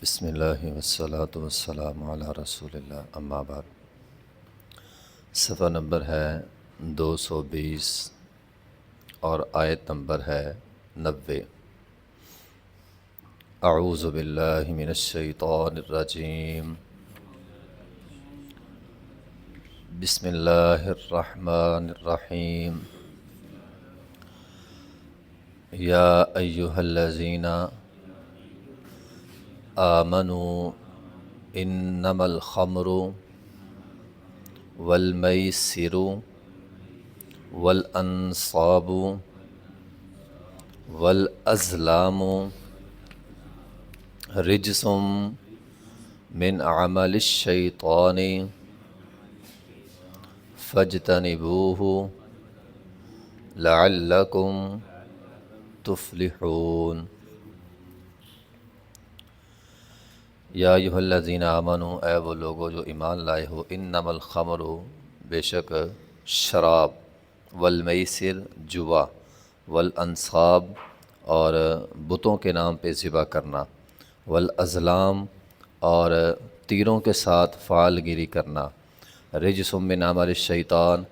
بسم اللہ والصلاة والسلام علی رسول اللہ، اما بعد۔ صفحہ نمبر ہے 220 اور آیت نمبر ہے 90۔ اعوذ باللہ من الشیطان الرجیم، بسم اللہ الرحمن الرحیم۔ یا ایہا الذین آمنوا انما الخمر والمیسر والانصاب والازلام رجس من عمل الشیطان فاجتنبوہ لعلکم تفلحون۔ یا ایھا الذین آمنوا، اے وہ لوگو جو ایمان لائے ہو، انما الخمر، بے شک شراب، والمیسر جوا، والانصاب اور بتوں کے نام پہ ذبح کرنا، والازلام اور تیروں کے ساتھ فعال گیری کرنا، رجس من عمل الشیطان،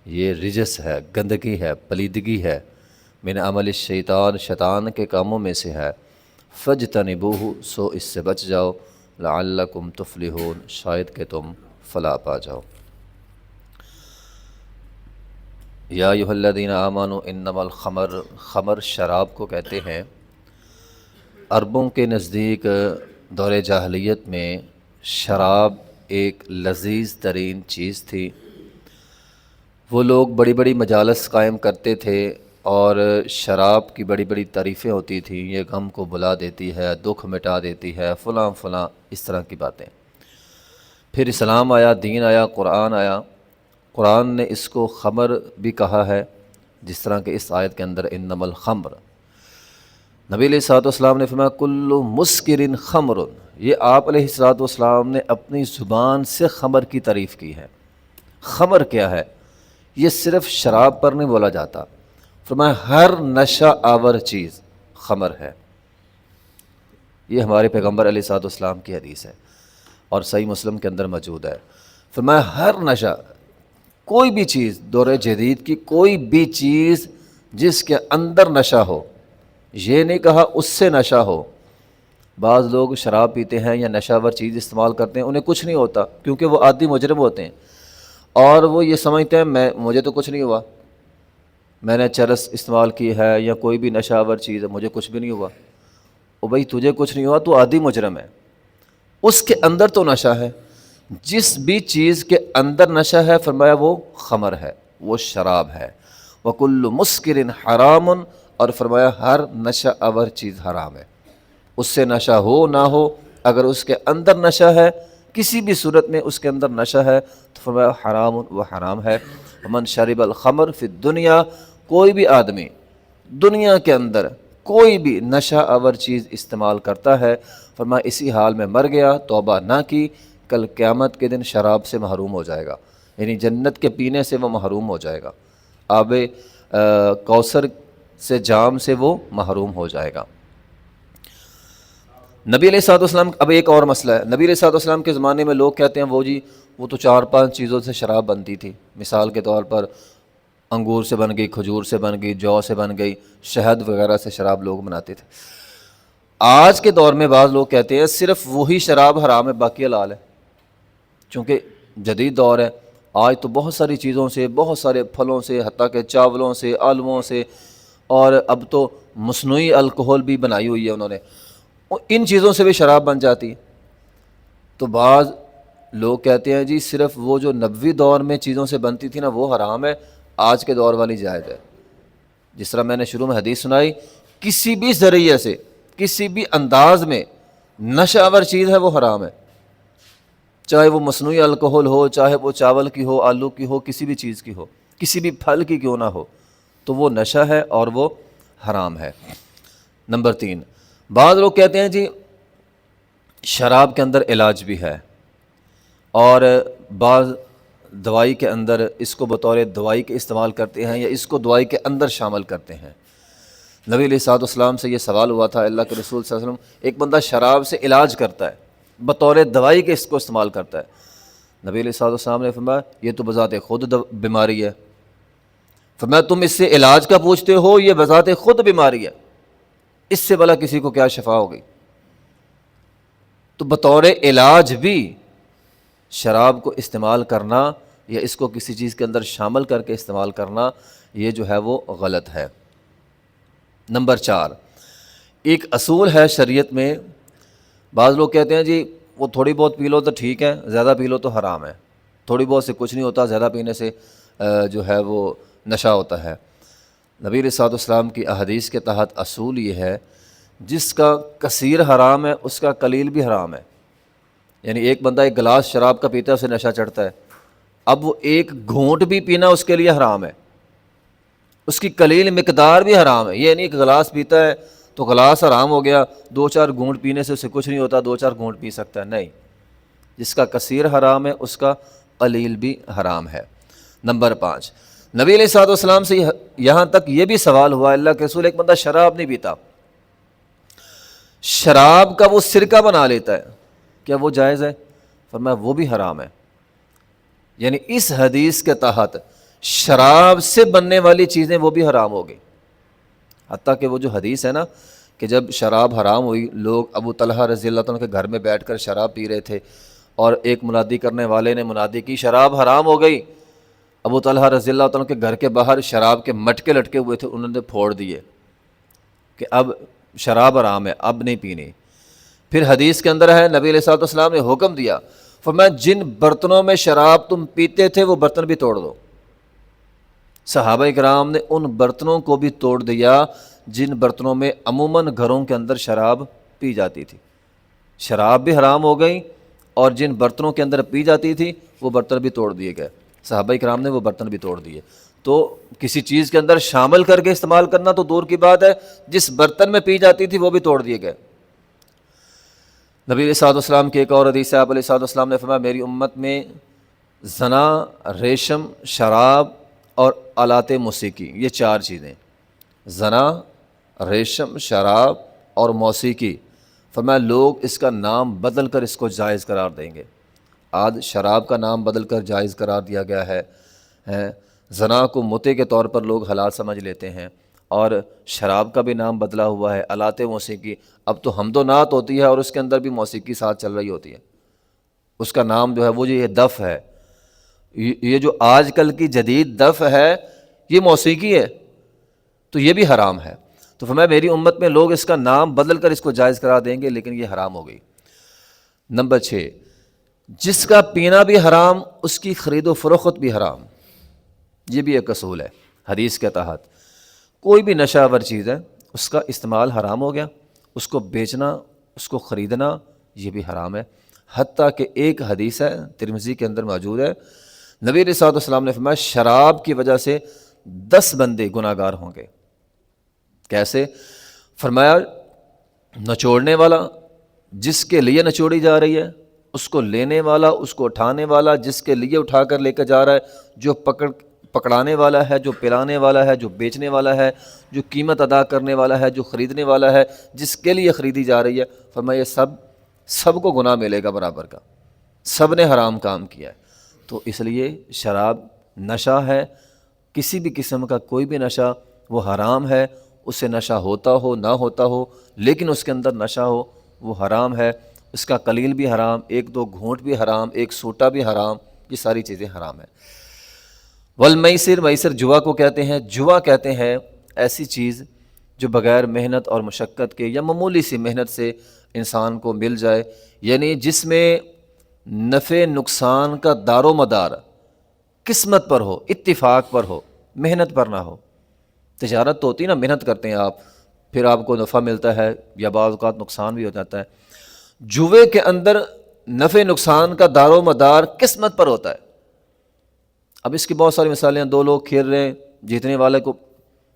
یہ رجس ہے، گندگی ہے، پلیدگی ہے، من عمل الشیطان، شیطان کے کاموں میں سے ہے، فاجتنبوہ، سو اس سے بچ جاؤ، لعلکم تفلحون، شاید کہ تم فلاح پا جاؤ۔ یا ایھا الذین آمنوا انما الخمر، خمر شراب کو کہتے ہیں۔ عربوں کے نزدیک دور جاہلیت میں شراب ایک لذیذ ترین چیز تھی۔ وہ لوگ بڑی بڑی مجالس قائم کرتے تھے اور شراب کی بڑی بڑی تعریفیں ہوتی تھیں، یہ غم کو بھلا دیتی ہے، دکھ مٹا دیتی ہے، فلاں فلاں، اس طرح کی باتیں۔ پھر اسلام آیا، دین آیا، قرآن آیا۔ قرآن نے اس کو خمر بھی کہا ہے، جس طرح کہ اس آیت کے اندر انما الخمر۔ نبی علیہ الصلوۃ والسلام نے فرمایا کل مسکر خمر، یہ آپ علیہ الصلوۃ والسلام نے اپنی زبان سے خمر کی تعریف کی ہے۔ خمر کیا ہے؟ یہ صرف شراب پر نہیں بولا جاتا، فرمایا ہر نشہ آور چیز خمر ہے۔ یہ ہمارے پیغمبر علیہ الصلوۃ والسلام کی حدیث ہے اور صحیح مسلم کے اندر موجود ہے۔ فرمایا ہر نشہ، کوئی بھی چیز، دور جدید کی کوئی بھی چیز جس کے اندر نشہ ہو، یہ نہیں کہا اس سے نشہ ہو۔ بعض لوگ شراب پیتے ہیں یا نشہ آور چیز استعمال کرتے ہیں، انہیں کچھ نہیں ہوتا کیونکہ وہ عادی مجرم ہوتے ہیں، اور وہ یہ سمجھتے ہیں مجھے تو کچھ نہیں ہوا، میں نے چرس استعمال کی ہے یا کوئی بھی نشہ آور چیز ہے، مجھے کچھ بھی نہیں ہوا۔ او بھائی تجھے کچھ نہیں ہوا، تو عادی مجرم ہے، اس کے اندر تو نشہ ہے۔ جس بھی چیز کے اندر نشہ ہے، فرمایا وہ خمر ہے، وہ شراب ہے۔ وَكُلُّ مُسْكِرٍ حَرَامٌ، اور فرمایا ہر نشہ آور چیز حرام ہے۔ اس سے نشہ ہو نہ ہو، اگر اس کے اندر نشہ ہے، کسی بھی صورت میں اس کے اندر نشہ ہے، تو فرمایا حرام، وہ حرام ہے۔ وَمَنْ شَرِبَ الْخَمْرَ فِي الدُّنْيَا، کوئی بھی آدمی دنیا کے اندر کوئی بھی نشہ آور چیز استعمال کرتا ہے، فرمایا اسی حال میں مر گیا، توبہ نہ کی، کل قیامت کے دن شراب سے محروم ہو جائے گا، یعنی جنت کے پینے سے وہ محروم ہو جائے گا، آب کوثر سے، جام سے وہ محروم ہو جائے گا۔ نبی علیہ الصلوۃ والسلام، اب ایک اور مسئلہ ہے، نبی علیہ الصلوۃ والسلام کے زمانے میں لوگ کہتے ہیں وہ تو 4-5 چیزوں سے شراب بنتی تھی، مثال کے طور پر انگور سے بن گئی، کھجور سے بن گئی، جو سے بن گئی، شہد وغیرہ سے شراب لوگ بناتے تھے۔ آج کے دور میں بعض لوگ کہتے ہیں صرف وہی شراب حرام ہے، باقی حلال ہے، چونکہ جدید دور ہے، آج تو بہت ساری چیزوں سے، بہت سارے پھلوں سے، حتیٰ کہ چاولوں سے، آلووں سے، اور اب تو مصنوعی الکحل بھی بنائی ہوئی ہے انہوں نے، ان چیزوں سے بھی شراب بن جاتی ہے۔ تو بعض لوگ کہتے ہیں جی صرف وہ جو نبوی دور میں چیزوں سے بنتی تھی نا وہ حرام ہے، آج کے دور والی جائز ہے۔ جس طرح میں نے شروع میں حدیث سنائی، کسی بھی ذریعے سے، کسی بھی انداز میں نشہ آور چیز ہے وہ حرام ہے، چاہے وہ مصنوعی الکحل ہو، چاہے وہ چاول کی ہو، آلو کی ہو، کسی بھی چیز کی ہو، کسی بھی پھل کی کیوں نہ ہو، تو وہ نشہ ہے اور وہ حرام ہے۔ نمبر 3، بعض لوگ کہتے ہیں جی شراب کے اندر علاج بھی ہے، اور بعض دوائی کے اندر اس کو بطور دوائی کے استعمال کرتے ہیں یا اس کو دوائی کے اندر شامل کرتے ہیں۔ نبی علیہ الصلوۃ والسلام سے یہ سوال ہوا تھا، اللہ کے رسول صلی اللہ علیہ وسلم، ایک بندہ شراب سے علاج کرتا ہے، بطور دوائی کے اس کو استعمال کرتا ہے۔ نبی علیہ الصلوۃ والسلام نے فرمایا یہ تو بذات خود بیماری ہے۔ فرمایا تم اس سے علاج کا پوچھتے ہو، یہ بذات خود بیماری ہے، اس سے بھلا کسی کو کیا شفا ہوگی؟ تو بطور علاج بھی شراب کو استعمال کرنا یا اس کو کسی چیز کے اندر شامل کر کے استعمال کرنا، یہ جو ہے وہ غلط ہے۔ نمبر 4، ایک اصول ہے شریعت میں، بعض لوگ کہتے ہیں جی وہ تھوڑی بہت پی لو تو ٹھیک ہے، زیادہ پی لو تو حرام ہے، تھوڑی بہت سے کچھ نہیں ہوتا، زیادہ پینے سے جو ہے وہ نشہ ہوتا ہے۔ نبی علیہ الصلوۃ والسلام کی احادیث کے تحت اصول یہ ہے، جس کا کثیر حرام ہے اس کا قلیل بھی حرام ہے۔ یعنی ایک بندہ ایک گلاس شراب کا پیتا ہے، اسے نشہ چڑھتا ہے، اب وہ ایک گھونٹ بھی پینا اس کے لیے حرام ہے، اس کی قلیل مقدار بھی حرام ہے۔ یہ نہیں کہ گلاس پیتا ہے تو گلاس حرام ہو گیا، 2-4 گھونٹ پینے سے اسے کچھ نہیں ہوتا، 2-4 گھونٹ پی سکتا ہے، نہیں، جس کا کثیر حرام ہے اس کا قلیل بھی حرام ہے۔ نمبر 5، نبی علیہ الصلوۃ والسلام سے یہاں تک یہ بھی سوال ہوا، اللہ کے رسول ایک بندہ شراب نہیں پیتا، شراب کا وہ سرکہ بنا لیتا ہے، کیا وہ جائز ہے؟ فرمایا وہ بھی حرام ہے۔ یعنی اس حدیث کے تحت شراب سے بننے والی چیزیں وہ بھی حرام ہو گئی۔ حتیٰ کہ وہ جو حدیث ہے نا کہ جب شراب حرام ہوئی، لوگ ابو طلحہ رضی اللہ عنہ کے گھر میں بیٹھ کر شراب پی رہے تھے، اور ایک منادی کرنے والے نے منادی کی شراب حرام ہو گئی۔ ابو طلحہ رضی اللہ عنہ کے گھر کے باہر شراب کے مٹکے لٹکے ہوئے تھے، انہوں نے پھوڑ دیے کہ اب شراب حرام ہے، اب نہیں پینی۔ پھر حدیث کے اندر ہے نبی علیہ الصلوۃ والسلام نے حکم دیا، فرمایا جن برتنوں میں شراب تم پیتے تھے وہ برتن بھی توڑ دو۔ صحابہ کرام نے ان برتنوں کو بھی توڑ دیا جن برتنوں میں عموماً گھروں کے اندر شراب پی جاتی تھی، شراب بھی حرام ہو گئی، اور جن برتنوں کے اندر پی جاتی تھی وہ برتن بھی توڑ دیے گئے، صحابہ کرام نے وہ برتن بھی توڑ دیے۔ تو کسی چیز کے اندر شامل کر کے استعمال کرنا تو دور کی بات ہے، جس برتن میں پی جاتی تھی وہ بھی توڑ دیے گئے۔ نبی علیہ الصلوۃ والسلام کی ایک اور حدیث ہے، آپ علیہ الصلوۃ والسلام نے فرمایا میری امت میں زنا، ریشم، شراب اور آلات موسیقی، یہ 4 چیزیں، زنا، ریشم، شراب اور موسیقی، فرمایا لوگ اس کا نام بدل کر اس کو جائز قرار دیں گے۔ آج شراب کا نام بدل کر جائز قرار دیا گیا ہے، زنا کو متع کے طور پر لوگ حلال سمجھ لیتے ہیں، اور شراب کا بھی نام بدلا ہوا ہے، آلات موسیقی، اب تو حمد و نعت ہوتی ہے اور اس کے اندر بھی موسیقی ساتھ چل رہی ہوتی ہے، اس کا نام جو ہے وہ یہ دف ہے، یہ جو آج کل کی جدید دف ہے یہ موسیقی ہے، تو یہ بھی حرام ہے۔ تو فرمایا میری امت میں لوگ اس کا نام بدل کر اس کو جائز قرار دیں گے، لیکن یہ حرام ہو گئی۔ نمبر 6، جس کا پینا بھی حرام اس کی خرید و فروخت بھی حرام، یہ بھی ایک اصول ہے حدیث کے تحت۔ کوئی بھی نشہ آور چیز ہے اس کا استعمال حرام ہو گیا، اس کو بیچنا، اس کو خریدنا یہ بھی حرام ہے۔ حتیٰ کہ ایک حدیث ہے ترمذی کے اندر موجود ہے، نبی علیہ الصلوۃ والسلام نے فرمایا شراب کی وجہ سے 10 بندے گناہ گار ہوں گے۔ کیسے؟ فرمایا نچوڑنے والا، جس کے لیے نچوڑی جا رہی ہے، اس کو لینے والا، اس کو اٹھانے والا، جس کے لیے اٹھا کر لے کے جا رہا ہے، جو پکڑانے والا ہے، جو پلانے والا ہے، جو بیچنے والا ہے، جو قیمت ادا کرنے والا ہے، جو خریدنے والا ہے، جس کے لیے خریدی جا رہی ہے، فرمایا یہ سب کو گناہ ملے گا برابر کا، سب نے حرام کام کیا ہے۔ تو اس لیے شراب نشہ ہے، کسی بھی قسم کا کوئی بھی نشہ وہ حرام ہے، اس سے نشہ ہوتا ہو نہ ہوتا ہو، لیکن اس کے اندر نشہ ہو وہ حرام ہے، اس کا قلیل بھی حرام، 1-2 گھونٹ بھی حرام، 1 سوٹا بھی حرام، یہ ساری چیزیں حرام ہیں۔ والمیسر، میسر جوا کو کہتے ہیں، جوا کہتے ہیں ایسی چیز جو بغیر محنت اور مشقت کے یا معمولی سی محنت سے انسان کو مل جائے، یعنی جس میں نفع نقصان کا دار و مدار قسمت پر ہو، اتفاق پر ہو، محنت پر نہ ہو۔ تجارت تو ہوتی ہے نا، محنت کرتے ہیں آپ، پھر آپ کو نفع ملتا ہے یا بعض اوقات نقصان بھی ہو جاتا ہے۔ جوے کے اندر نفع نقصان کا دار و مدار قسمت پر ہوتا ہے۔ اب اس کی بہت ساری مثالیں ہیں، 2 لوگ کھیل رہے ہیں، جیتنے والے کو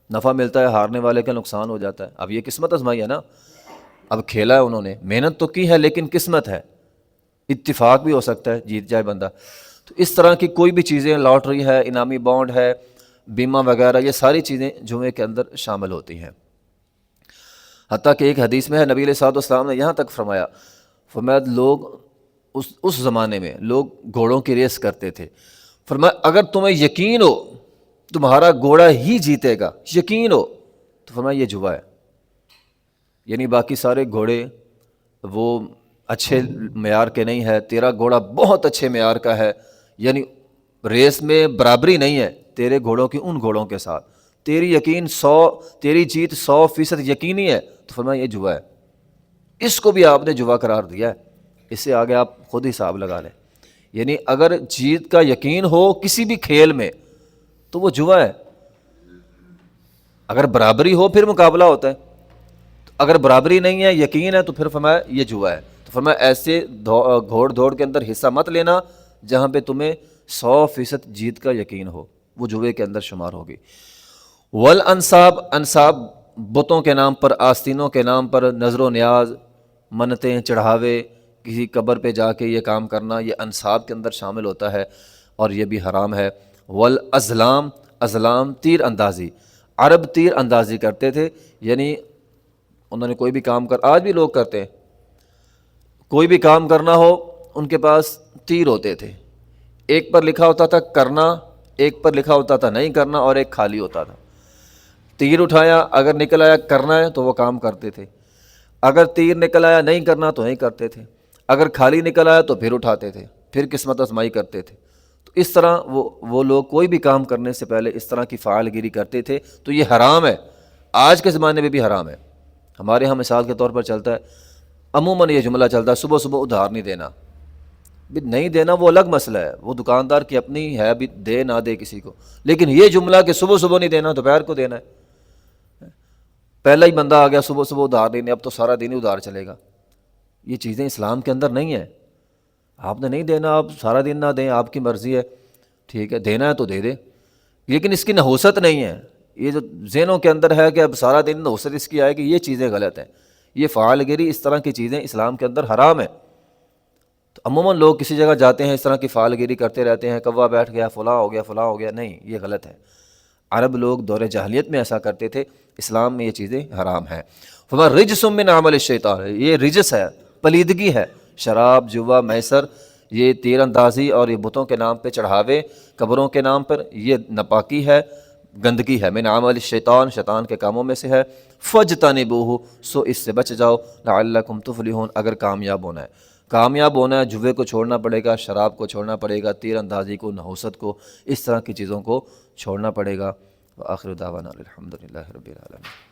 نفع ملتا ہے، ہارنے والے کا نقصان ہو جاتا ہے۔ اب یہ قسمت آزمائی ہے نا، اب کھیلا ہے انہوں نے، محنت تو کی ہے لیکن قسمت ہے، اتفاق بھی ہو سکتا ہے جیت جائے بندہ۔ تو اس طرح کی کوئی بھی چیزیں، لاٹری ہے، انعامی بانڈ ہے، بیمہ وغیرہ، یہ ساری چیزیں جمعے کے اندر شامل ہوتی ہیں۔ حتیٰ کہ ایک حدیث میں ہے نبی علیہ الصلوۃ والسلام نے یہاں تک فرمایا لوگ اس زمانے میں لوگ گھوڑوں کی ریس کرتے تھے، فرمایا اگر تمہیں یقین ہو تمہارا گھوڑا ہی جیتے گا، یقین ہو، تو فرمایا یہ جوا ہے، یعنی باقی سارے گھوڑے وہ اچھے معیار کے نہیں ہے، تیرا گھوڑا بہت اچھے معیار کا ہے، یعنی ریس میں برابری نہیں ہے تیرے گھوڑوں کی ان گھوڑوں کے ساتھ، تیری جیت 100% یقینی ہے، تو فرمایا یہ جوا ہے، اس کو بھی آپ نے جوا قرار دیا ہے۔ اس سے آگے آپ خود حساب لگا لیں، یعنی اگر جیت کا یقین ہو کسی بھی کھیل میں تو وہ جوا ہے، اگر برابری ہو پھر مقابلہ ہوتا ہے، اگر برابری نہیں ہے یقین ہے تو پھر فرمایا یہ جوا ہے۔ تو فرمایا ایسے گھوڑ دوڑ کے اندر حصہ مت لینا جہاں پہ تمہیں 100% جیت کا یقین ہو، وہ جوے کے اندر شمار ہوگی۔ والانصاب، انصاب بتوں کے نام پر، آستینوں کے نام پر نظر و نیاز، منتیں، چڑھاوے، کسی قبر پہ جا کے یہ کام کرنا، یہ انصاب کے اندر شامل ہوتا ہے اور یہ بھی حرام ہے۔ والازلام، ازلام تیر اندازی، عرب تیر اندازی کرتے تھے، یعنی انہوں نے کوئی بھی کام آج بھی لوگ کرتے ہیں، کوئی بھی کام کرنا ہو ان کے پاس تیر ہوتے تھے، ایک پر لکھا ہوتا تھا کرنا، ایک پر لکھا ہوتا تھا نہیں کرنا، اور ایک خالی ہوتا تھا۔ تیر اٹھایا، اگر نکل آیا کرنا ہے تو وہ کام کرتے تھے، اگر تیر نکل آیا نہیں کرنا تو نہیں کرتے تھے، اگر خالی نکل آیا تو پھر اٹھاتے تھے، پھر قسمت آزمائی کرتے تھے۔ تو اس طرح وہ لوگ کوئی بھی کام کرنے سے پہلے اس طرح کی فعال گیری کرتے تھے، تو یہ حرام ہے، آج کے زمانے میں بھی حرام ہے۔ ہمارے ہاں مثال کے طور پر چلتا ہے، عموماً یہ جملہ چلتا ہے صبح صبح ادھار نہیں دینا، بھی نہیں دینا وہ الگ مسئلہ ہے، وہ دکاندار کی اپنی ہے، بھی دے نہ دے کسی کو، لیکن یہ جملہ کہ صبح صبح نہیں دینا دوپہر کو دینا ہے، پہلا ہی بندہ آ گیا صبح صبح ادھار دینے، اب تو سارا دن ہی ادھار چلے گا، یہ چیزیں اسلام کے اندر نہیں ہیں۔ آپ نے نہیں دینا، آپ سارا دن نہ دیں، آپ کی مرضی ہے، ٹھیک ہے، دینا ہے تو دے دیں، لیکن اس کی نحوست نہیں ہے۔ یہ جو ذہنوں کے اندر ہے کہ اب سارا دن نحوست اس کی آئے کہ یہ چیزیں غلط ہیں، یہ فعال گیری، اس طرح کی چیزیں اسلام کے اندر حرام ہیں۔ تو عموماً لوگ کسی جگہ جاتے ہیں اس طرح کی فعال گیری کرتے رہتے ہیں، کوا بیٹھ گیا، فلاں ہو گیا، فلاں ہو گیا، نہیں، یہ غلط ہے۔ عرب لوگ دور جاہلیت میں ایسا کرتے تھے، اسلام میں یہ چیزیں حرام ہیں۔ فما رجس من عمل الشیطان، یہ رجس ہے، پلیدگی ہے، شراب، جوا، میسر، یہ تیر اندازی اور یہ بتوں کے نام پہ چڑھاوے، قبروں کے نام پر، یہ ناپاکی ہے، گندگی ہے، من عمل الشیطان، شیطان کے کاموں میں سے ہے۔ فاجتنبوہ، سو اس سے بچ جاؤ، لعلکم تفلحون، اگر کامیاب ہونا ہے، کامیاب ہونا ہے، جوے کو چھوڑنا پڑے گا، شراب کو چھوڑنا پڑے گا، تیر اندازی کو، نحوست کو، اس طرح کی چیزوں کو چھوڑنا پڑے گا۔ وآخر دعوانا الحمدللہ رب العالمین۔